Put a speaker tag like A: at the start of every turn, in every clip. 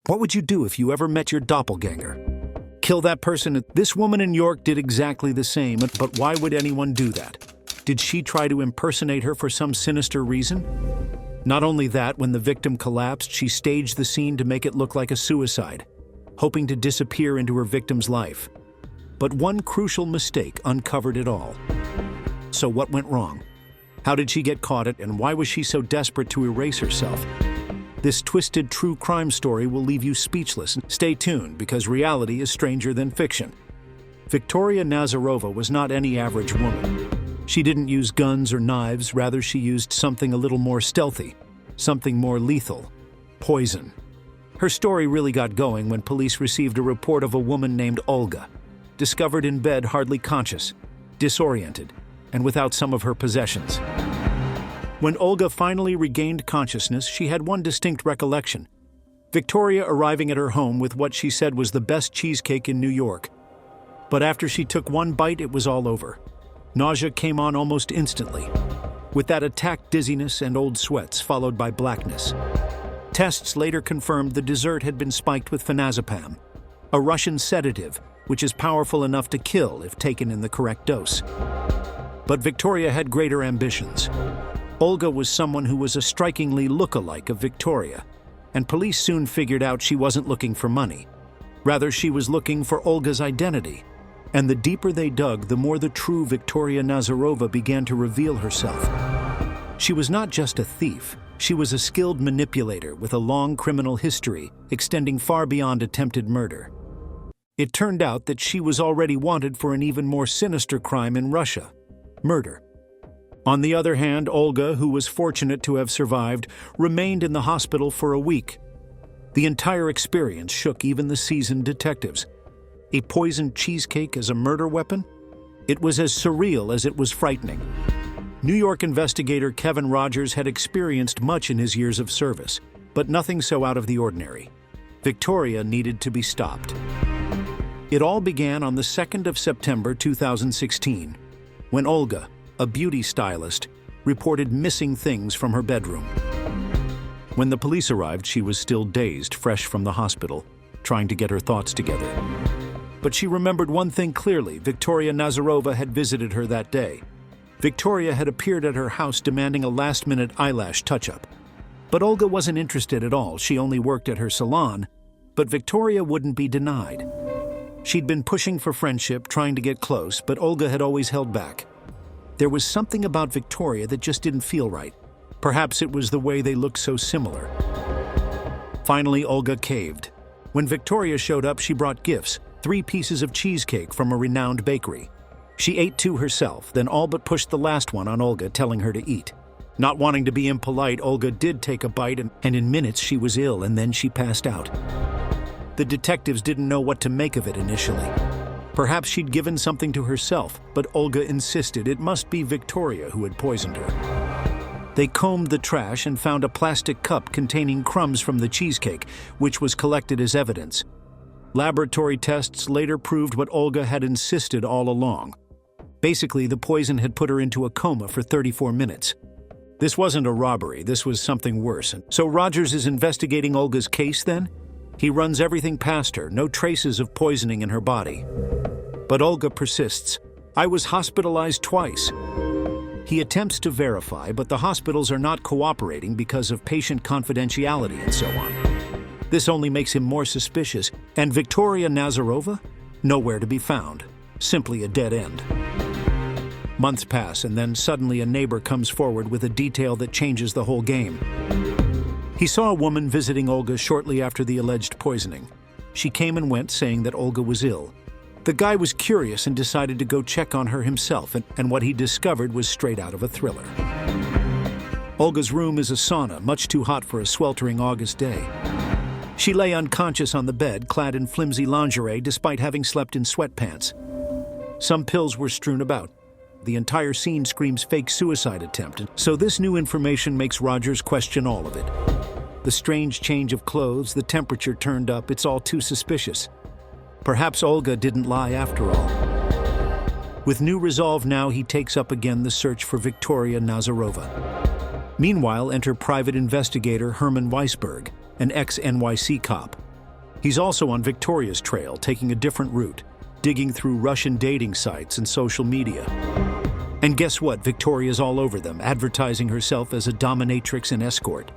A: What would you do if you ever met your doppelgänger? Kill that person? This woman in York did exactly the same, but why would anyone do that? Did she try to impersonate her for some sinister reason? Not only that, when the victim collapsed, she staged the scene to make it look like a suicide, hoping to disappear into her victim's life. But one crucial mistake uncovered it all. So what went wrong? How did she get caught, and why was she so desperate to erase herself? This twisted true crime story will leave you speechless. Stay tuned, because reality is stranger than fiction. Victoria Nasyrova was not any average woman. She didn't use guns or knives, rather she used something a little more stealthy, something more lethal: poison. Her story really got going when police received a report of a woman named Olga, discovered in bed hardly conscious, disoriented, and without some of her possessions. When Olga finally regained consciousness, she had one distinct recollection: Victoria arriving at her home with what she said was the best cheesecake in New York. But after she took one bite, it was all over. Nausea came on almost instantly. With that attack, dizziness and old sweats, followed by blackness. Tests later confirmed the dessert had been spiked with phenazepam, a Russian sedative which is powerful enough to kill if taken in the correct dose. But Victoria had greater ambitions. Olga was someone who was a strikingly look-alike of Victoria, and police soon figured out she wasn't looking for money. Rather, she was looking for Olga's identity. And the deeper they dug, the more the true Victoria Nasyrova began to reveal herself. She was not just a thief, she was a skilled manipulator with a long criminal history extending far beyond attempted murder. It turned out that she was already wanted for an even more sinister crime in Russia: murder. On the other hand, Olga, who was fortunate to have survived, remained in the hospital for a week. The entire experience shook even the seasoned detectives. A poisoned cheesecake as a murder weapon? It was as surreal as it was frightening. New York investigator Kevin Rogers had experienced much in his years of service, but nothing so out of the ordinary. Victoria needed to be stopped. It all began on the 2nd of September 2016, when Olga, a beauty stylist, reported missing things from her bedroom. When the police arrived, she was still dazed, fresh from the hospital, trying to get her thoughts together. But she remembered one thing clearly: Victoria Nasyrova had visited her that day. Victoria had appeared at her house demanding a last-minute eyelash touch-up. But Olga wasn't interested at all. She only worked at her salon, but Victoria wouldn't be denied. She'd been pushing for friendship, trying to get close, but Olga had always held back. There was something about Victoria that just didn't feel right. Perhaps it was the way they looked so similar. Finally, Olga caved. When Victoria showed up, she brought gifts: 3 pieces of cheesecake from a renowned bakery. She ate 2 herself, then all but pushed the last one on Olga, telling her to eat. Not wanting to be impolite, Olga did take a bite, and in minutes she was ill, and then she passed out. The detectives didn't know what to make of it initially. Perhaps she'd given something to herself, but Olga insisted it must be Victoria who had poisoned her. They combed the trash and found a plastic cup containing crumbs from the cheesecake, which was collected as evidence. Laboratory tests later proved what Olga had insisted all along. Basically, the poison had put her into a coma for 34 minutes. This wasn't a robbery, this was something worse. So Rogers is investigating Olga's case then? He runs everything past her, no traces of poisoning in her body. But Olga persists. "I was hospitalized twice." He attempts to verify, but the hospitals are not cooperating because of patient confidentiality and so on. This only makes him more suspicious. And Victoria Nasyrova? Nowhere to be found. Simply a dead end. Months pass, and then suddenly a neighbor comes forward with a detail that changes the whole game. He saw a woman visiting Olga shortly after the alleged poisoning. She came and went, saying that Olga was ill. The guy was curious and decided to go check on her himself, and what he discovered was straight out of a thriller. Olga's room is a sauna, much too hot for a sweltering August day. She lay unconscious on the bed, clad in flimsy lingerie despite having slept in sweatpants. Some pills were strewn about. The entire scene screams fake suicide attempt, so this new information makes Rogers question all of it. The strange change of clothes, the temperature turned up, it's all too suspicious. Perhaps Olga didn't lie after all. With new resolve now, he takes up again the search for Victoria Nasyrova. Meanwhile, enter private investigator Herman Weisberg, an ex-NYC cop. He's also on Victoria's trail, taking a different route, digging through Russian dating sites and social media. And guess what? Victoria's all over them, advertising herself as a dominatrix and escort.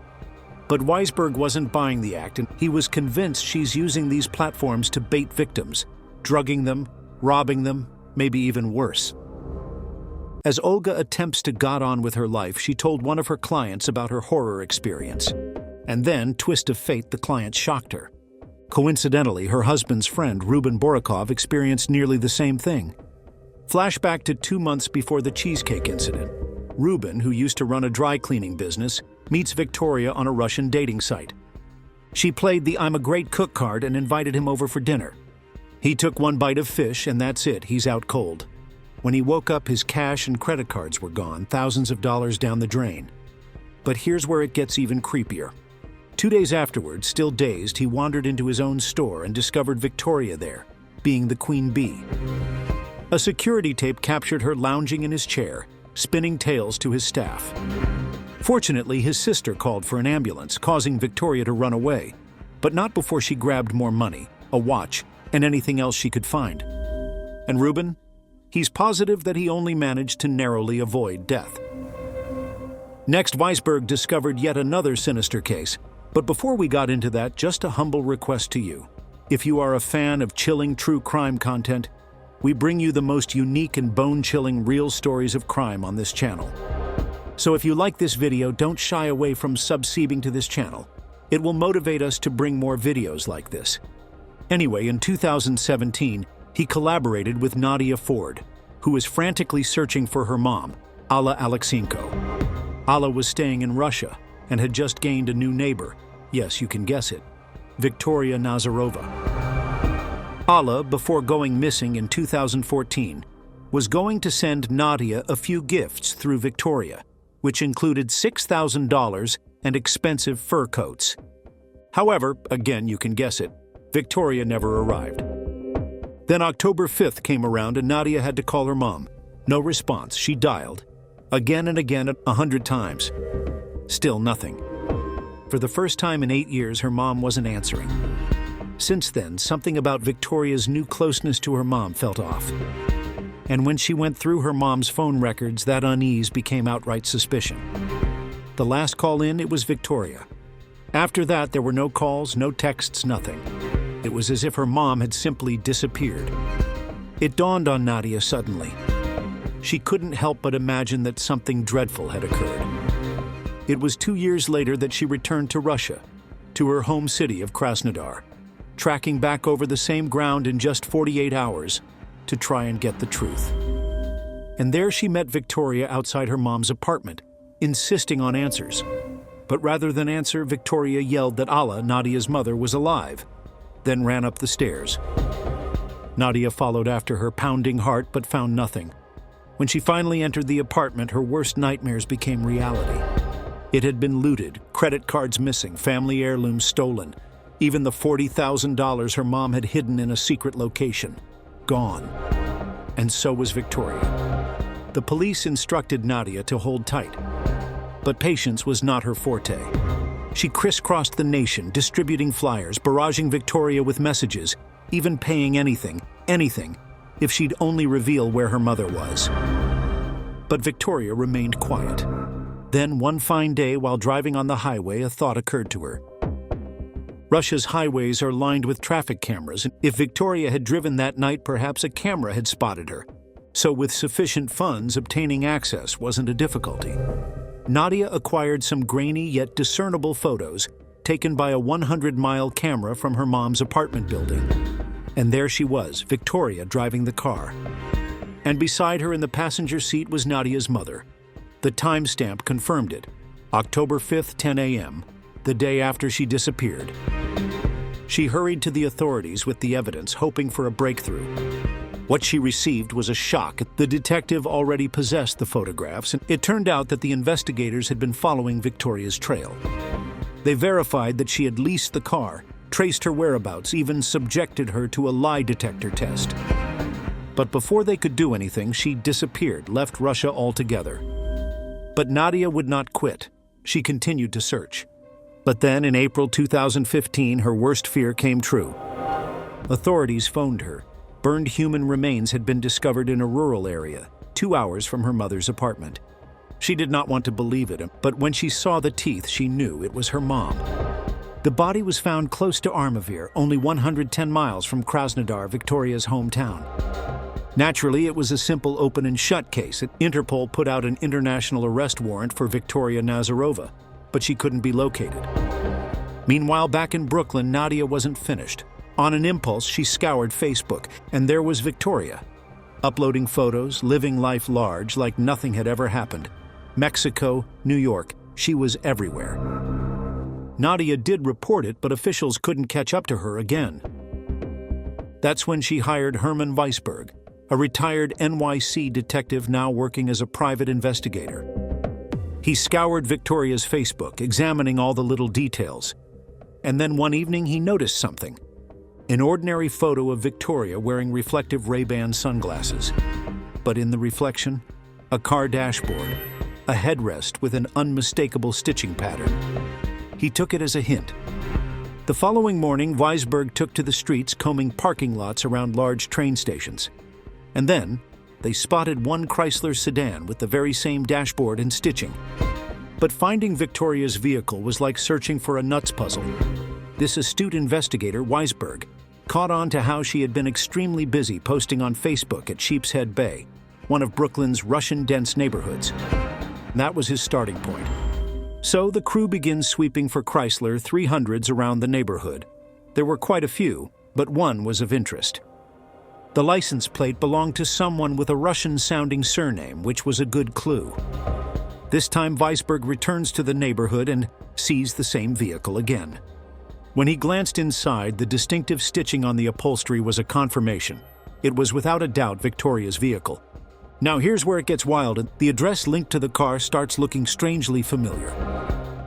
A: But Weisberg wasn't buying the act, and he was convinced she's using these platforms to bait victims, drugging them, robbing them, maybe even worse. As Olga attempts to get on with her life, she told one of her clients about her horror experience. And then, twist of fate, the client shocked her. Coincidentally, her husband's friend, Ruben Borakov, experienced nearly the same thing. Flashback to 2 months before the Cheesecake incident. Ruben, who used to run a dry cleaning business, meets Victoria on a Russian dating site. She played the "I'm a great cook" card and invited him over for dinner. He took one bite of fish, and that's it, he's out cold. When he woke up, his cash and credit cards were gone, thousands of dollars down the drain. But here's where it gets even creepier. 2 days afterwards, still dazed, he wandered into his own store and discovered Victoria there, being the queen bee. A security tape captured her lounging in his chair, spinning tales to his staff. Fortunately, his sister called for an ambulance, causing Victoria to run away, but not before she grabbed more money, a watch, and anything else she could find. And Ruben? He's positive that he only managed to narrowly avoid death. Next, Weisberg discovered yet another sinister case. But before we got into that, just a humble request to you. If you are a fan of chilling true crime content, we bring you the most unique and bone-chilling real stories of crime on this channel. So if you like this video, don't shy away from subscribing to this channel. It will motivate us to bring more videos like this. Anyway, in 2017, he collaborated with Nadia Ford, who was frantically searching for her mom, Alla Alexenko. Alla was staying in Russia and had just gained a new neighbor. Yes, you can guess it. Victoria Nasyrova. Alla, before going missing in 2014, was going to send Nadia a few gifts through Victoria, which included $6,000 and expensive fur coats. However, again, you can guess it, Victoria never arrived. Then October 5th came around and Nadia had to call her mom. No response. She dialed. Again and again, 100 times. Still nothing. For the first time in 8 years, her mom wasn't answering. Since then, something about Victoria's new closeness to her mom felt off. And when she went through her mom's phone records, that unease became outright suspicion. The last call in, it was Victoria. After that, there were no calls, no texts, nothing. It was as if her mom had simply disappeared. It dawned on Nadia suddenly. She couldn't help but imagine that something dreadful had occurred. It was 2 years later that she returned to Russia, to her home city of Krasnodar, tracking back over the same ground in just 48 hours to try and get the truth. And there she met Victoria outside her mom's apartment, insisting on answers. But rather than answer, Victoria yelled that Alla, Nadia's mother, was alive, then ran up the stairs. Nadia followed after her, pounding heart, but found nothing. When she finally entered the apartment, her worst nightmares became reality. It had been looted, credit cards missing, family heirlooms stolen. Even the $40,000 her mom had hidden in a secret location. Gone. And so was Victoria. The police instructed Nadia to hold tight. But patience was not her forte. She crisscrossed the nation, distributing flyers, barraging Victoria with messages, even paying anything, if she'd only reveal where her mother was. But Victoria remained quiet. Then, one fine day, while driving on the highway, a thought occurred to her. Russia's highways are lined with traffic cameras, and if Victoria had driven that night, perhaps a camera had spotted her. So with sufficient funds, obtaining access wasn't a difficulty. Nadia acquired some grainy yet discernible photos taken by a 100-mile camera from her mom's apartment building. And there she was, Victoria, driving the car. And beside her in the passenger seat was Nadia's mother. The timestamp confirmed it. October 5th, 10 a.m., the day after she disappeared. She hurried to the authorities with the evidence, hoping for a breakthrough. What she received was a shock. The detective already possessed the photographs, and it turned out that the investigators had been following Victoria's trail. They verified that she had leased the car, traced her whereabouts, even subjected her to a lie detector test. But before they could do anything, she disappeared, left Russia altogether. But Nadia would not quit. She continued to search. But then, in April 2015, her worst fear came true. Authorities phoned her. Burned human remains had been discovered in a rural area, 2 hours from her mother's apartment. She did not want to believe it, but when she saw the teeth, she knew it was her mom. The body was found close to Armavir, only 110 miles from Krasnodar, Victoria's hometown. Naturally, it was a simple open and shut case. Interpol put out an international arrest warrant for Victoria Nasyrova, but she couldn't be located. Meanwhile, back in Brooklyn, Nadia wasn't finished. On an impulse, she scoured Facebook, and there was Victoria, uploading photos, living life large like nothing had ever happened. Mexico, New York, she was everywhere. Nadia did report it, but officials couldn't catch up to her again. That's when she hired Herman Weisberg, a retired NYC detective now working as a private investigator. He scoured Victoria's Facebook, examining all the little details. And then one evening he noticed something. An ordinary photo of Victoria wearing reflective Ray-Ban sunglasses. But in the reflection, a car dashboard, a headrest with an unmistakable stitching pattern. He took it as a hint. The following morning, Weisberg took to the streets, combing parking lots around large train stations. And then, they spotted one Chrysler sedan with the very same dashboard and stitching. But finding Victoria's vehicle was like searching for a nuts puzzle. This astute investigator, Weisberg, caught on to how she had been extremely busy posting on Facebook at Sheepshead Bay, one of Brooklyn's Russian-dense neighborhoods. That was his starting point. So the crew begins sweeping for Chrysler 300s around the neighborhood. There were quite a few, but one was of interest. The license plate belonged to someone with a Russian-sounding surname, which was a good clue. This time, Weisberg returns to the neighborhood and sees the same vehicle again. When he glanced inside, the distinctive stitching on the upholstery was a confirmation. It was without a doubt Victoria's vehicle. Now here's where it gets wild. The address linked to the car starts looking strangely familiar.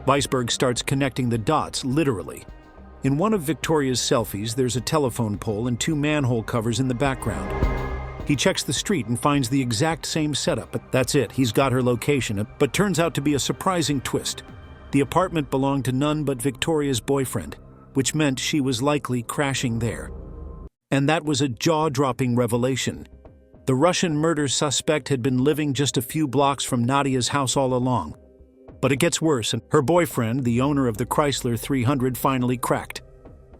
A: Weisberg starts connecting the dots, literally. In one of Victoria's selfies, there's a telephone pole and 2 manhole covers in the background. He checks the street and finds the exact same setup, but that's it, he's got her location, but turns out to be a surprising twist. The apartment belonged to none but Victoria's boyfriend, which meant she was likely crashing there. And that was a jaw-dropping revelation. The Russian murder suspect had been living just a few blocks from Nadia's house all along. But it gets worse, and her boyfriend, the owner of the Chrysler 300, finally cracked.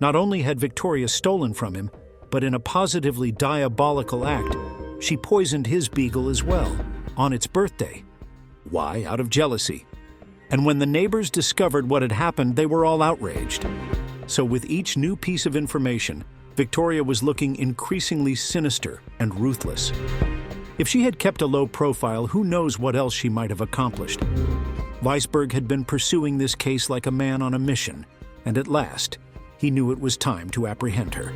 A: Not only had Victoria stolen from him, but in a positively diabolical act, she poisoned his beagle as well, on its birthday. Why? Out of jealousy. And when the neighbors discovered what had happened, they were all outraged. So with each new piece of information, Victoria was looking increasingly sinister and ruthless. If she had kept a low profile, who knows what else she might have accomplished. Weisberg had been pursuing this case like a man on a mission, and at last, he knew it was time to apprehend her.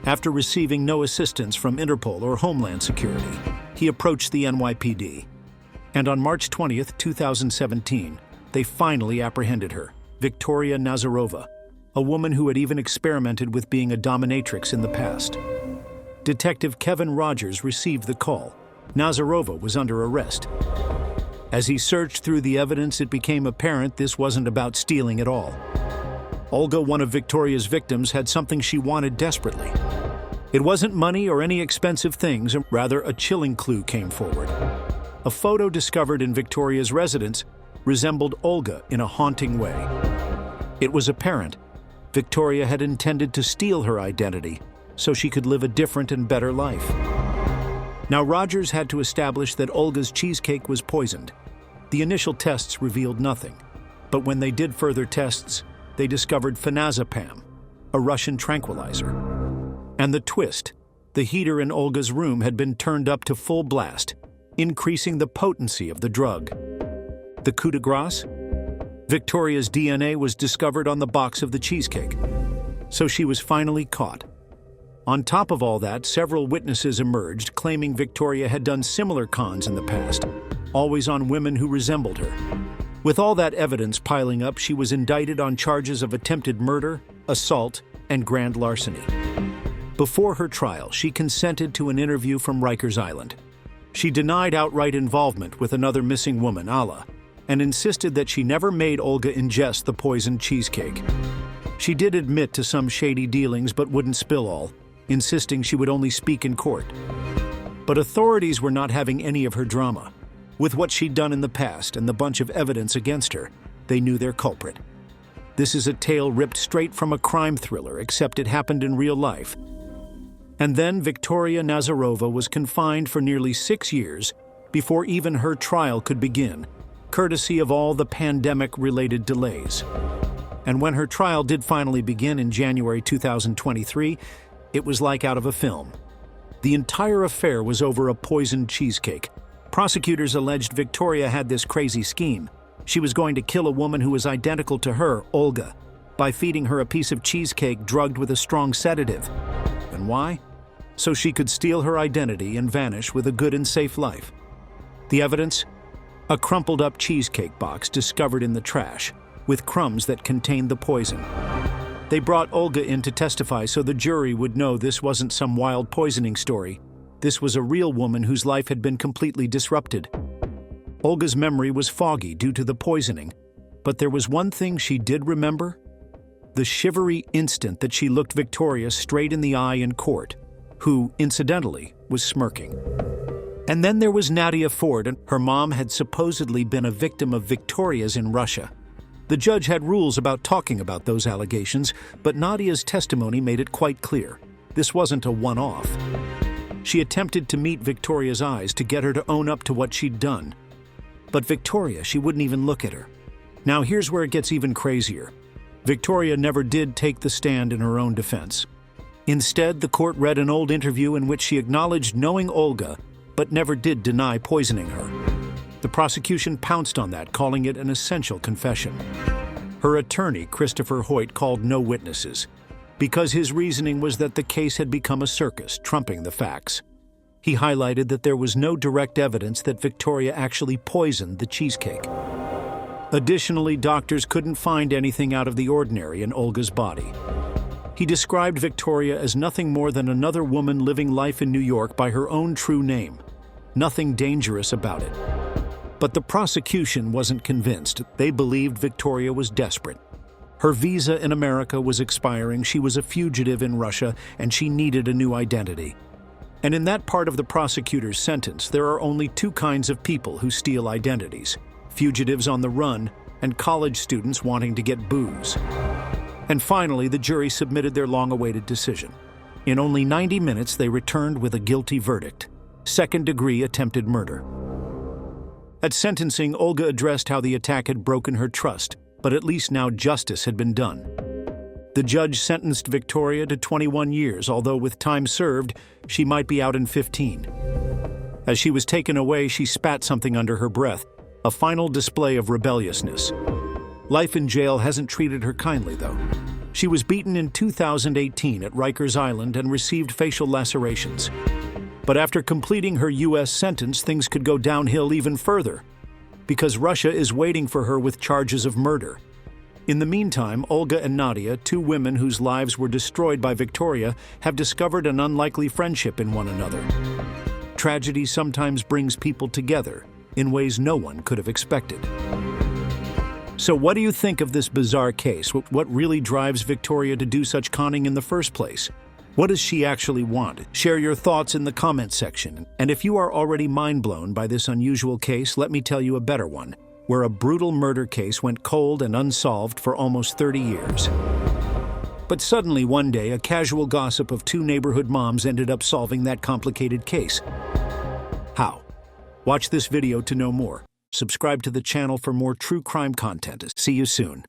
A: After receiving no assistance from Interpol or Homeland Security, he approached the NYPD. And on March 20th, 2017, they finally apprehended her, Victoria Nasyrova, a woman who had even experimented with being a dominatrix in the past. Detective Kevin Rogers received the call. Nasyrova was under arrest. As he searched through the evidence, it became apparent this wasn't about stealing at all. Olga, one of Victoria's victims, had something she wanted desperately. It wasn't money or any expensive things, rather a chilling clue came forward. A photo discovered in Victoria's residence resembled Olga in a haunting way. It was apparent Victoria had intended to steal her identity so she could live a different and better life. Now Rogers had to establish that Olga's cheesecake was poisoned. The initial tests revealed nothing, but when they did further tests, they discovered phenazepam, a Russian tranquilizer. And the twist, the heater in Olga's room had been turned up to full blast, increasing the potency of the drug. The coup de grace? Victoria's DNA was discovered on the box of the cheesecake, so she was finally caught. On top of all that, several witnesses emerged claiming Victoria had done similar cons in the past, always on women who resembled her. With all that evidence piling up, she was indicted on charges of attempted murder, assault, and grand larceny. Before her trial, she consented to an interview from Rikers Island. She denied outright involvement with another missing woman, Alla, and insisted that she never made Olga ingest the poisoned cheesecake. She did admit to some shady dealings but wouldn't spill all, insisting she would only speak in court. But authorities were not having any of her drama. With what she'd done in the past and the bunch of evidence against her, they knew their culprit. This is a tale ripped straight from a crime thriller, except it happened in real life. And then Victoria Nasyrova was confined for nearly 6 years before even her trial could begin, courtesy of all the pandemic-related delays. And when her trial did finally begin in January 2023, it was like out of a film. The entire affair was over a poisoned cheesecake. Prosecutors alleged Victoria had this crazy scheme. She was going to kill a woman who was identical to her, Olga, by feeding her a piece of cheesecake drugged with a strong sedative. And why? So she could steal her identity and vanish with a good and safe life. The evidence? A crumpled-up cheesecake box discovered in the trash, with crumbs that contained the poison. They brought Olga in to testify so the jury would know this wasn't some wild poisoning story. This was a real woman whose life had been completely disrupted. Olga's memory was foggy due to the poisoning, but there was one thing she did remember: the shivery instant that she looked Victoria straight in the eye in court, who, incidentally, was smirking. And then there was Nadia Ford, and her mom had supposedly been a victim of Victoria's in Russia. The judge had rules about talking about those allegations, but Nadia's testimony made it quite clear. This wasn't a one-off. She attempted to meet Victoria's eyes to get her to own up to what she'd done. But Victoria, she wouldn't even look at her. Now here's where it gets even crazier. Victoria never did take the stand in her own defense. Instead, the court read an old interview in which she acknowledged knowing Olga, but never did deny poisoning her. The prosecution pounced on that, calling it an essential confession. Her attorney, Christopher Hoyt, called no witnesses, because his reasoning was that the case had become a circus, trumping the facts. He highlighted that there was no direct evidence that Victoria actually poisoned the cheesecake. Additionally, doctors couldn't find anything out of the ordinary in Olga's body. He described Victoria as nothing more than another woman living life in New York by her own true name. Nothing dangerous about it. But the prosecution wasn't convinced. They believed Victoria was desperate. Her visa in America was expiring, she was a fugitive in Russia, and she needed a new identity. And in that part of the prosecutor's sentence, there are only two kinds of people who steal identities: fugitives on the run and college students wanting to get booze. And finally, the jury submitted their long-awaited decision. In only 90 minutes, they returned with a guilty verdict: second-degree attempted murder. At sentencing, Olga addressed how the attack had broken her trust, but at least now justice had been done. The judge sentenced Victoria to 21 years, although with time served, she might be out in 15. As she was taken away, she spat something under her breath, a final display of rebelliousness. Life in jail hasn't treated her kindly, though. She was beaten in 2018 at Rikers Island and received facial lacerations. But after completing her U.S. sentence, things could go downhill even further, because Russia is waiting for her with charges of murder. In the meantime, Olga and Nadia, two women whose lives were destroyed by Victoria, have discovered an unlikely friendship in one another. Tragedy sometimes brings people together in ways no one could have expected. So what do you think of this bizarre case? What really drives Victoria to do such conning in the first place? What does she actually want? Share your thoughts in the comments section. And if you are already mind-blown by this unusual case, let me tell you a better one, where a brutal murder case went cold and unsolved for almost 30 years. But suddenly one day, a casual gossip of two neighborhood moms ended up solving that complicated case. How? Watch this video to know more. Subscribe to the channel for more true crime content. See you soon.